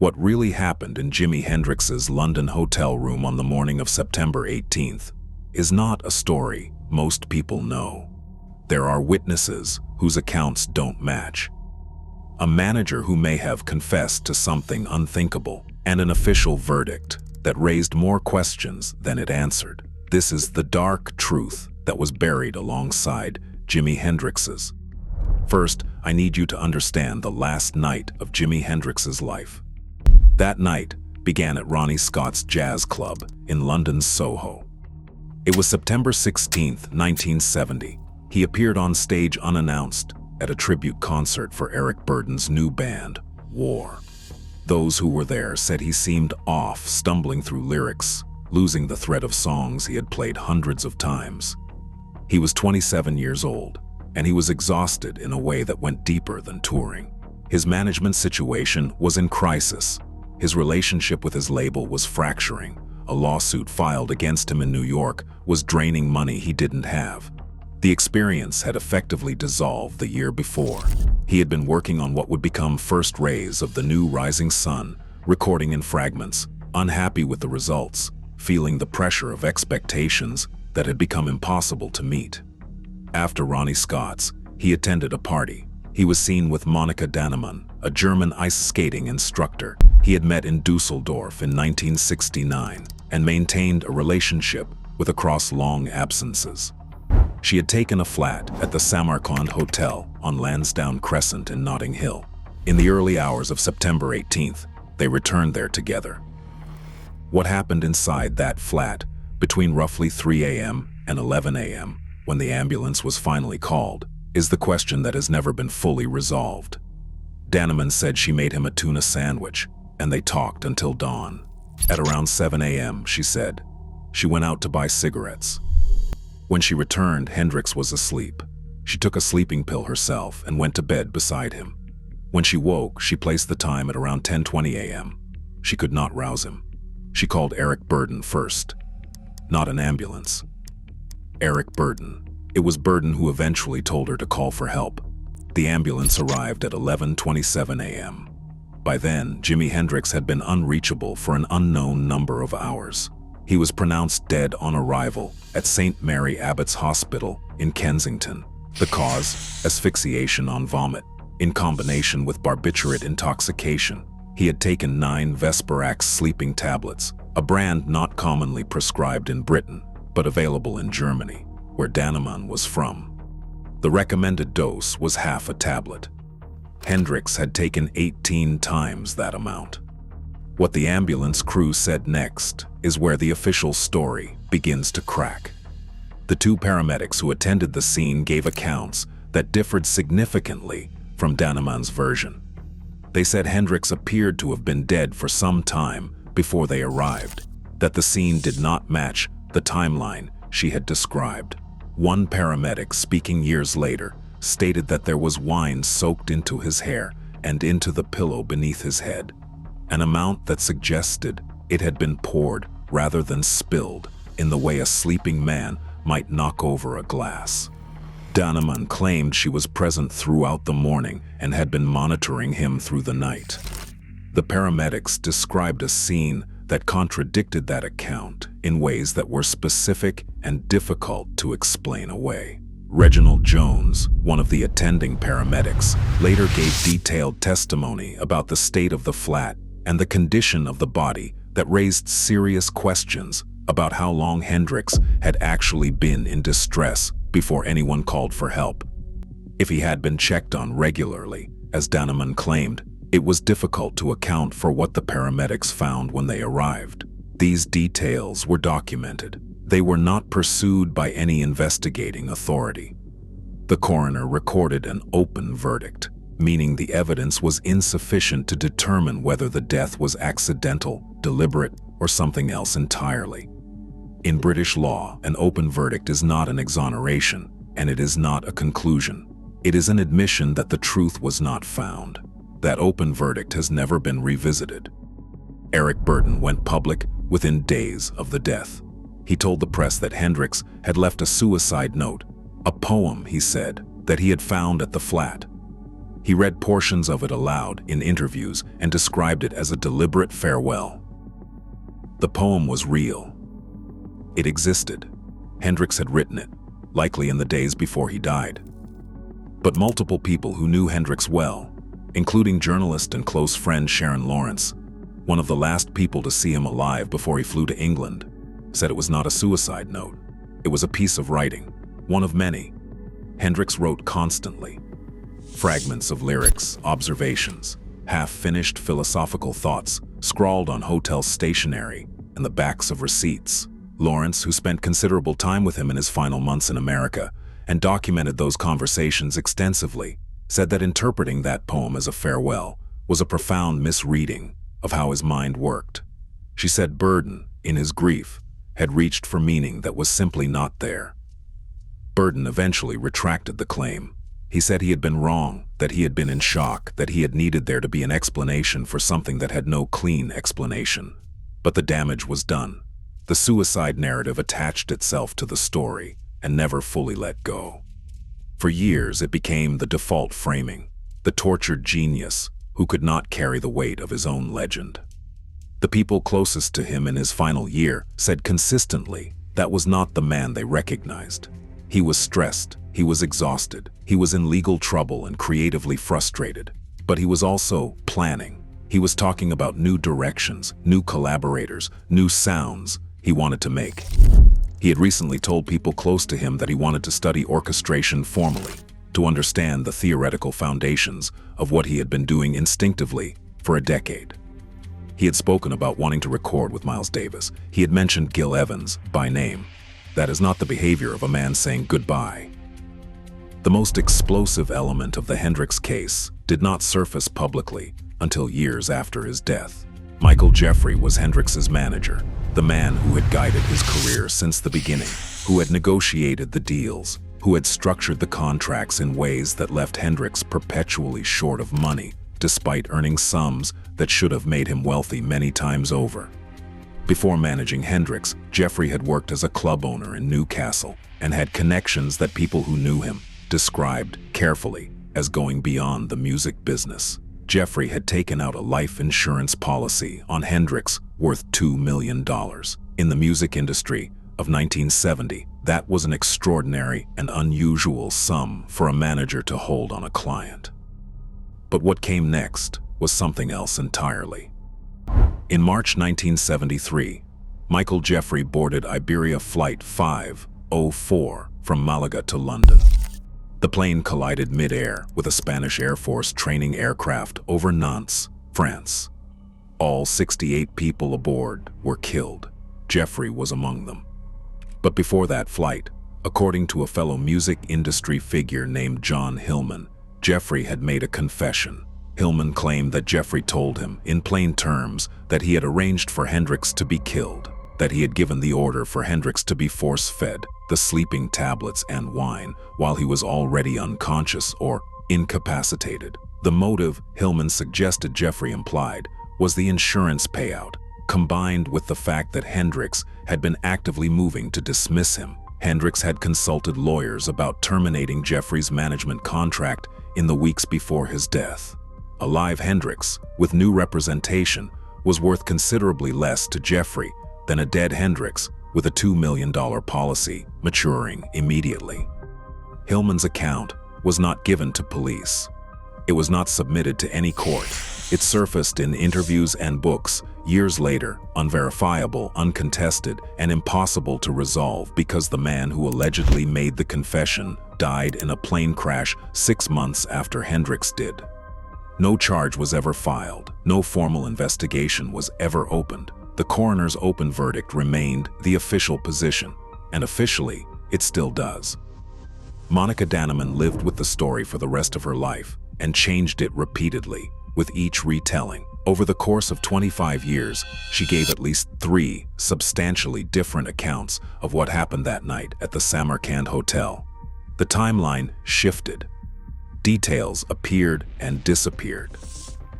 What really happened in Jimi Hendrix's London hotel room on the morning of September 18th is not a story most people know. There are witnesses whose accounts don't match. A manager who may have confessed to something unthinkable, and an official verdict that raised more questions than it answered. This is the dark truth that was buried alongside Jimi Hendrix's. First, I need you to understand the last night of Jimi Hendrix's life. That night began at Ronnie Scott's Jazz Club in London's Soho. It was September 16, 1970. He appeared on stage unannounced at a tribute concert for Eric Burdon's new band, War. Those who were there said he seemed off, stumbling through lyrics, losing the thread of songs he had played hundreds of times. He was 27 years old, and he was exhausted in a way that went deeper than touring. His management situation was in crisis. His relationship with his label was fracturing. A lawsuit filed against him in New York was draining money he didn't have. The experience had effectively dissolved the year before. He had been working on what would become first rays of the new rising sun, recording in fragments, unhappy with the results, feeling the pressure of expectations that had become impossible to meet. After Ronnie Scott's, he attended a party. He was seen with Monika Dannemann, a German ice skating instructor he had met in Dusseldorf in 1969 and maintained a relationship with across long absences. She had taken a flat at the Samarkand Hotel on Lansdowne Crescent in Notting Hill. In the early hours of September 18th, they returned there together. What happened inside that flat between roughly 3 a.m. and 11 a.m. when the ambulance was finally called is the question that has never been fully resolved. Dannemann said she made him a tuna sandwich, and they talked until dawn. At around 7 a.m., she said, she went out to buy cigarettes. When she returned, Hendrix was asleep. She took a sleeping pill herself and went to bed beside him. When she woke, she placed the time at around 10:20 a.m. She could not rouse him. She called Eric Burdon first. Not an ambulance. Eric Burdon. It was Burdon who eventually told her to call for help. The ambulance arrived at 11:27 a.m. By then, Jimi Hendrix had been unreachable for an unknown number of hours. He was pronounced dead on arrival at St. Mary Abbott's Hospital in Kensington. The cause? Asphyxiation on vomit, in combination with barbiturate intoxication. He had taken 9 Vesparax sleeping tablets, a brand not commonly prescribed in Britain, but available in Germany, where Dannemann was from. The recommended dose was half a tablet. Hendrix had taken 18 times that amount. What the ambulance crew said next is where the official story begins to crack. The 2 paramedics who attended the scene gave accounts that differed significantly from Dannemann's version. They said Hendrix appeared to have been dead for some time before they arrived, that the scene did not match the timeline she had described. One paramedic, speaking years later, stated that there was wine soaked into his hair and into the pillow beneath his head, an amount that suggested it had been poured rather than spilled in the way a sleeping man might knock over a glass. Dannemann claimed she was present throughout the morning and had been monitoring him through the night. The paramedics described a scene that contradicted that account in ways that were specific and difficult to explain away. Reginald Jones, one of the attending paramedics, later gave detailed testimony about the state of the flat and the condition of the body that raised serious questions about how long Hendrix had actually been in distress before anyone called for help. If he had been checked on regularly, as Dannemann claimed, it was difficult to account for what the paramedics found when they arrived. These details were documented. They were not pursued by any investigating authority. The coroner recorded an open verdict, meaning the evidence was insufficient to determine whether the death was accidental, deliberate, or something else entirely. In British law, an open verdict is not an exoneration, and it is not a conclusion. It is an admission that the truth was not found. That open verdict has never been revisited. Eric Burdon went public within days of the death. He told the press that Hendrix had left a suicide note, a poem, he said, that he had found at the flat. He read portions of it aloud in interviews and described it as a deliberate farewell. The poem was real. It existed. Hendrix had written it, likely in the days before he died. But multiple people who knew Hendrix well, including journalist and close friend Sharon Lawrence, one of the last people to see him alive before he flew to England, said it was not a suicide note. It was a piece of writing, one of many. Hendrix wrote constantly. Fragments of lyrics, observations, half-finished philosophical thoughts scrawled on hotel stationery and the backs of receipts. Lawrence, who spent considerable time with him in his final months in America and documented those conversations extensively, said that interpreting that poem as a farewell was a profound misreading of how his mind worked. She said Burden, in his grief, had reached for meaning that was simply not there. Burden eventually retracted the claim. He said he had been wrong, that he had been in shock, that he had needed there to be an explanation for something that had no clean explanation. But the damage was done. The suicide narrative attached itself to the story and never fully let go. For years, it became the default framing, the tortured genius who could not carry the weight of his own legend. The people closest to him in his final year said consistently that was not the man they recognized. He was stressed, he was exhausted, he was in legal trouble and creatively frustrated, but he was also planning. He was talking about new directions, new collaborators, new sounds he wanted to make. He had recently told people close to him that he wanted to study orchestration formally, to understand the theoretical foundations of what he had been doing instinctively for a decade. He had spoken about wanting to record with Miles Davis. He had mentioned Gil Evans by name. That is not the behavior of a man saying goodbye. The most explosive element of the Hendrix case did not surface publicly until years after his death. Michael Jeffrey was Hendrix's manager, the man who had guided his career since the beginning, who had negotiated the deals, who had structured the contracts in ways that left Hendrix perpetually short of money, despite earning sums that should have made him wealthy many times over. Before managing Hendrix, Jeffrey had worked as a club owner in Newcastle and had connections that people who knew him described carefully as going beyond the music business. Jeffrey had taken out a life insurance policy on Hendrix worth $2 million. In the music industry of 1970, that was an extraordinary and unusual sum for a manager to hold on a client. But what came next was something else entirely. In March 1973, Michael Jeffrey boarded Iberia Flight 504 from Malaga to London. The plane collided mid-air with a Spanish Air Force training aircraft over Nantes, France. All 68 people aboard were killed. Jeffrey was among them. But before that flight, according to a fellow music industry figure named John Hillman, Jeffrey had made a confession. Hillman claimed that Jeffrey told him, in plain terms, that he had arranged for Hendrix to be killed, that he had given the order for Hendrix to be force-fed the sleeping tablets and wine while he was already unconscious or incapacitated. The motive, Hillman suggested Jeffrey implied, was the insurance payout, combined with the fact that Hendrix had been actively moving to dismiss him. Hendrix had consulted lawyers about terminating Jeffrey's management contract in the weeks before his death. A live Hendrix, with new representation, was worth considerably less to Jeffrey than a dead Hendrix with a $2 million policy maturing immediately. Hillman's account was not given to police. It was not submitted to any court. It surfaced in interviews and books years later, unverifiable, uncontested, and impossible to resolve because the man who allegedly made the confession died in a plane crash 6 months after Hendrix did. No charge was ever filed. No formal investigation was ever opened. The coroner's open verdict remained the official position, and officially, it still does. Monica Danneman lived with the story for the rest of her life and changed it repeatedly, with each retelling. Over the course of 25 years, she gave at least 3 substantially different accounts of what happened that night at the Samarkand Hotel. The timeline shifted. Details appeared and disappeared.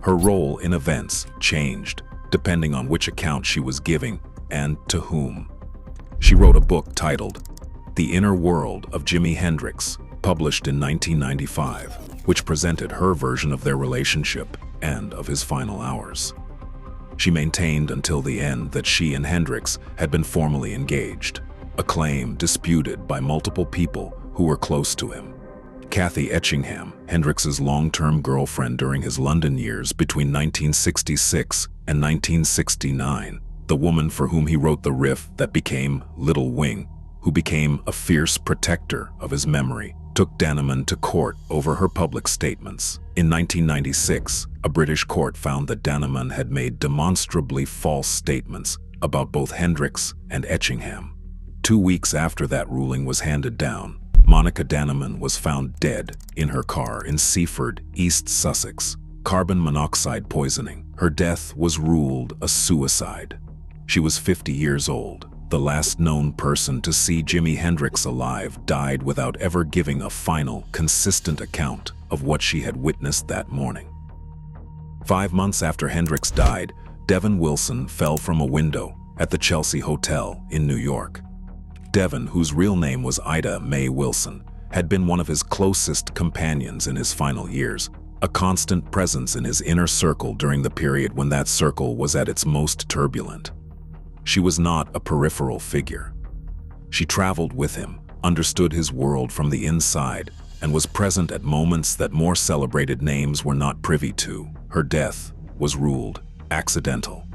Her role in events changed, depending on which account she was giving and to whom. She wrote a book titled The Inner World of Jimi Hendrix, published in 1995. which presented her version of their relationship and of his final hours. She maintained until the end that she and Hendrix had been formally engaged, a claim disputed by multiple people who were close to him. Kathy Etchingham, Hendrix's long-term girlfriend during his London years between 1966 and 1969, the woman for whom he wrote the riff that became Little Wing, who became a fierce protector of his memory, took Danneman to court over her public statements. In 1996, a British court found that Danneman had made demonstrably false statements about both Hendrix and Etchingham. 2 weeks after that ruling was handed down, Monica Danneman was found dead in her car in Seaford, East Sussex. Carbon monoxide poisoning. Her death was ruled a suicide. She was 50 years old. The last known person to see Jimi Hendrix alive died without ever giving a final, consistent account of what she had witnessed that morning. 5 months after Hendrix died, Devon Wilson fell from a window at the Chelsea Hotel in New York. Devon, whose real name was Ida Mae Wilson, had been one of his closest companions in his final years, a constant presence in his inner circle during the period when that circle was at its most turbulent. She was not a peripheral figure. She traveled with him, understood his world from the inside, and was present at moments that more celebrated names were not privy to. Her death was ruled accidental.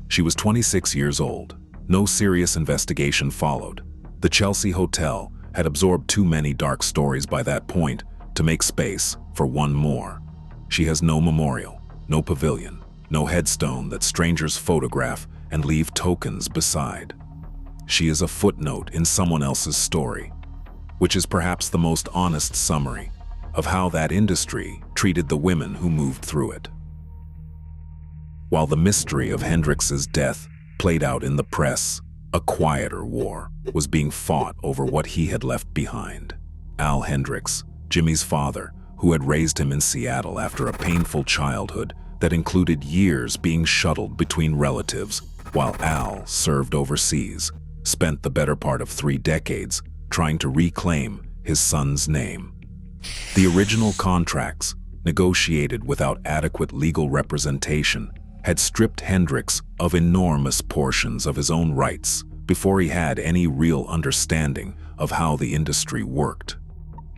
She was 26 years old. No serious investigation followed. The Chelsea Hotel had absorbed too many dark stories by that point to make space for one more. She has no memorial, no pavilion, no headstone that strangers photograph and leave tokens beside. She is a footnote in someone else's story, which is perhaps the most honest summary of how that industry treated the women who moved through it. While the mystery of Hendrix's death played out in the press, a quieter war was being fought over what he had left behind. Al Hendrix, Jimi's father, who had raised him in Seattle after a painful childhood that included years being shuttled between relatives, while Al served overseas, spent the better part of 3 decades trying to reclaim his son's name. The original contracts, negotiated without adequate legal representation, had stripped Hendrix of enormous portions of his own rights before he had any real understanding of how the industry worked.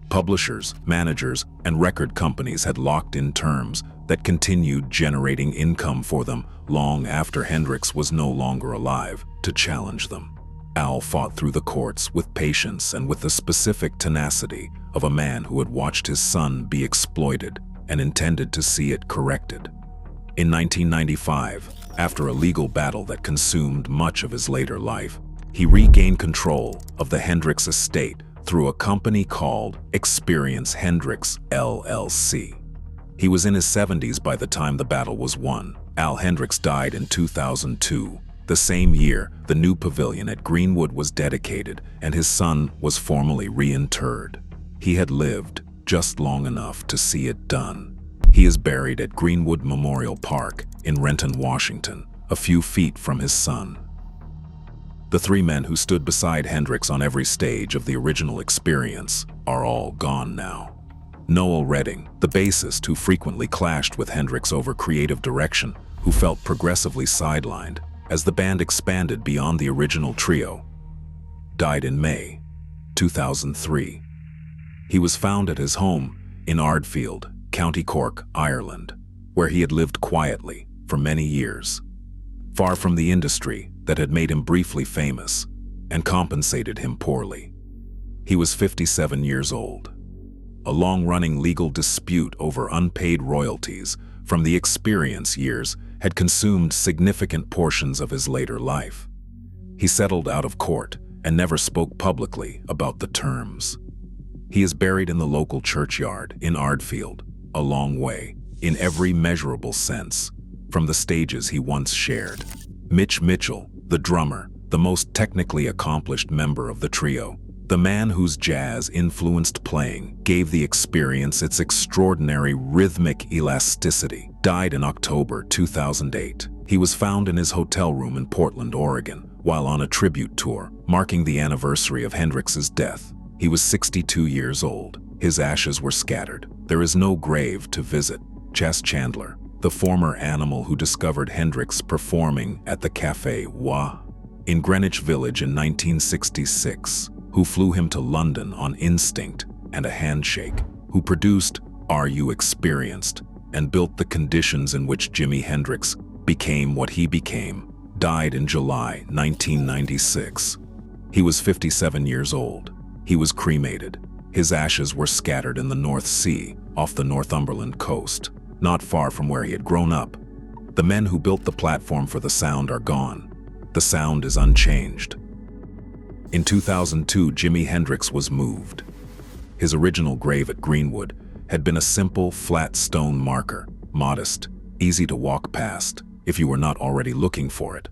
Publishers, managers, and record companies had locked in terms that continued generating income for them long after Hendrix was no longer alive to challenge them. Al fought through the courts with patience and with the specific tenacity of a man who had watched his son be exploited and intended to see it corrected. In 1995, after a legal battle that consumed much of his later life, he regained control of the Hendrix estate through a company called Experience Hendrix, LLC. He was in his 70s by the time the battle was won. Al Hendrix died in 2002. The same year, the new pavilion at Greenwood was dedicated and his son was formally reinterred. He had lived just long enough to see it done. He is buried at Greenwood Memorial Park in Renton, Washington, a few feet from his son. The 3 men who stood beside Hendrix on every stage of the original Experience are all gone now. Noel Redding, the bassist who frequently clashed with Hendrix over creative direction, who felt progressively sidelined as the band expanded beyond the original trio, died in May 2003. He was found at his home in Ardfield, County Cork, Ireland, where he had lived quietly for many years, far from the industry that had made him briefly famous and compensated him poorly. He was 57 years old. A long-running legal dispute over unpaid royalties from the Experience years had consumed significant portions of his later life. He settled out of court and never spoke publicly about the terms. He is buried in the local churchyard in Ardfield, a long way, in every measurable sense, from the stages he once shared. Mitch Mitchell, the drummer, the most technically accomplished member of the trio, the man whose jazz-influenced playing gave the Experience its extraordinary rhythmic elasticity, died in October 2008. He was found in his hotel room in Portland, Oregon, while on a tribute tour, marking the anniversary of Hendrix's death. He was 62 years old. His ashes were scattered There is no grave to visit. Chess Chandler, the former animal who discovered Hendrix performing at the Café Wa in Greenwich Village in 1966, who flew him to London on instinct and a handshake, who produced Are You Experienced and built the conditions in which Jimi Hendrix became what he became, died in July 1996. He was 57 years old. He was cremated. His ashes were scattered in the North Sea, off the Northumberland coast, not far from where he had grown up. The men who built the platform for the sound are gone. The sound is unchanged. In 2002, Jimi Hendrix was moved. His original grave at Greenwood had been a simple, flat stone marker, modest, easy to walk past, if you were not already looking for it.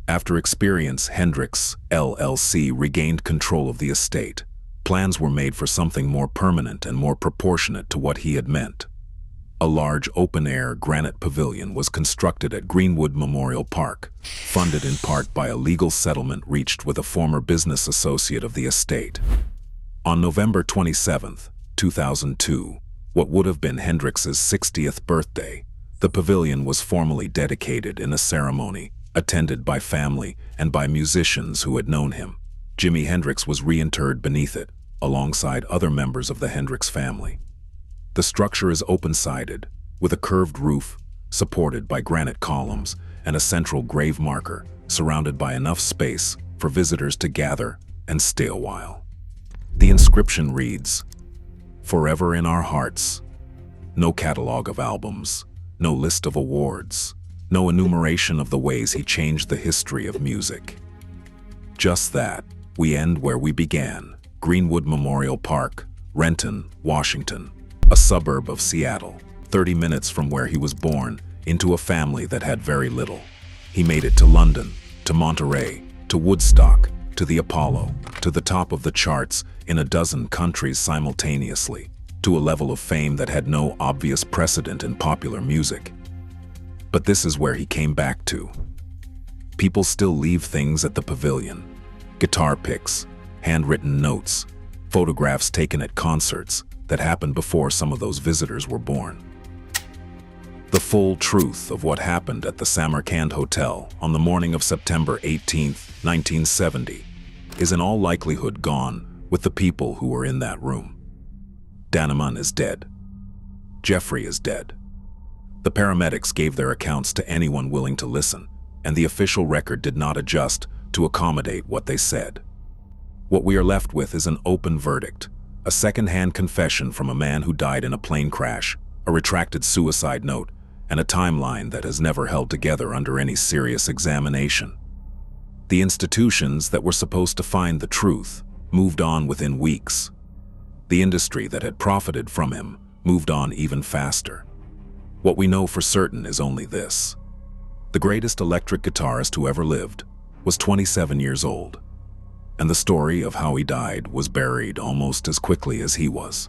After Experience, Hendrix, LLC regained control of the estate. Plans were made for something more permanent and more proportionate to what he had meant. A large open-air granite pavilion was constructed at Greenwood Memorial Park, funded in part by a legal settlement reached with a former business associate of the estate. On November 27, 2002, what would have been Hendrix's 60th birthday, the pavilion was formally dedicated in a ceremony attended by family and by musicians who had known him. Jimi Hendrix was reinterred beneath it, alongside other members of the Hendrix family. The structure is open-sided, with a curved roof, supported by granite columns, and a central grave marker, surrounded by enough space for visitors to gather and stay a while. The inscription reads, "Forever in our hearts." No catalog of albums, no list of awards, no enumeration of the ways he changed the history of music. Just that, we end where we began, Greenwood Memorial Park, Renton, Washington, a suburb of Seattle, 30 minutes from where he was born, into a family that had very little. He made it to London, to Monterey, to Woodstock, to the Apollo, to the top of the charts in a dozen countries simultaneously, to a level of fame that had no obvious precedent in popular music. But this is where he came back to. People still leave things at the pavilion. Guitar picks, handwritten notes, photographs taken at concerts that happened before some of those visitors were born. The full truth of what happened at the Samarkand Hotel on the morning of September 18, 1970, is in all likelihood gone with the people who were in that room. Daneman is dead. Jeffrey is dead. The paramedics gave their accounts to anyone willing to listen, and the official record did not adjust to accommodate what they said. What we are left with is an open verdict, a second-hand confession from a man who died in a plane crash, a retracted suicide note, and a timeline that has never held together under any serious examination. The institutions that were supposed to find the truth moved on within weeks. The industry that had profited from him moved on even faster. What we know for certain is only this: the greatest electric guitarist who ever lived was 27 years old, and the story of how he died was buried almost as quickly as he was.